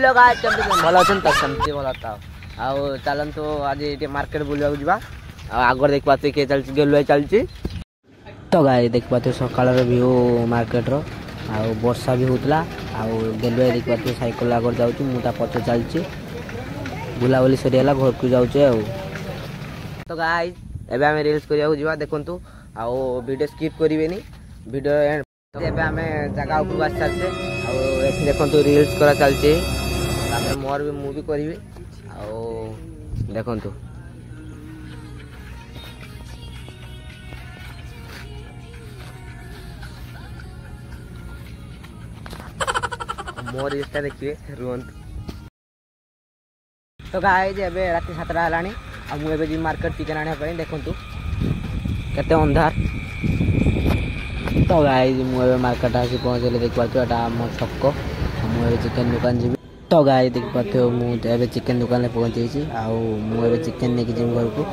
भल अच्छा तो सेमती भल था आउ चलतु आज ये मार्केट बुलवा जा आगे देख पाते किए चलती गेलुआ चलती तो गाय देख पाते सकाल व्यू मार्केट रो आउ वर्षा भी होता आउ गेलुआ देख पाते साइकेल आगे जाऊँ मुझे पचे चलती बुलाबुली सरीगला घर को जाऊे तो गाइस एबे आमे रील्स करिया जीवा देखंतु आउ वीडियो स्किप करिवेनी वीडियो एंड एबे आमे जगह ऊपर आस चलते आउ एथि देखंतु रील्स करा चलते तापर मोर भी मूवी करिवे आउ देखंतु मोर इस्ता देखिए रुहंतु तो गाइस एबे रात 7 हलानी आ मुझे जी मार्केट चिकेन आने देखु केते अंधार तो गाइस मुझे मार्केट आसी पहुँचले देख पार्थ आम छक मुझे चिकेन दुकान जी तो गाइस देख पार्थ मुझे चिकेन दुकान पहुँचे आउ मुझे चिकेन नहीं जी घर को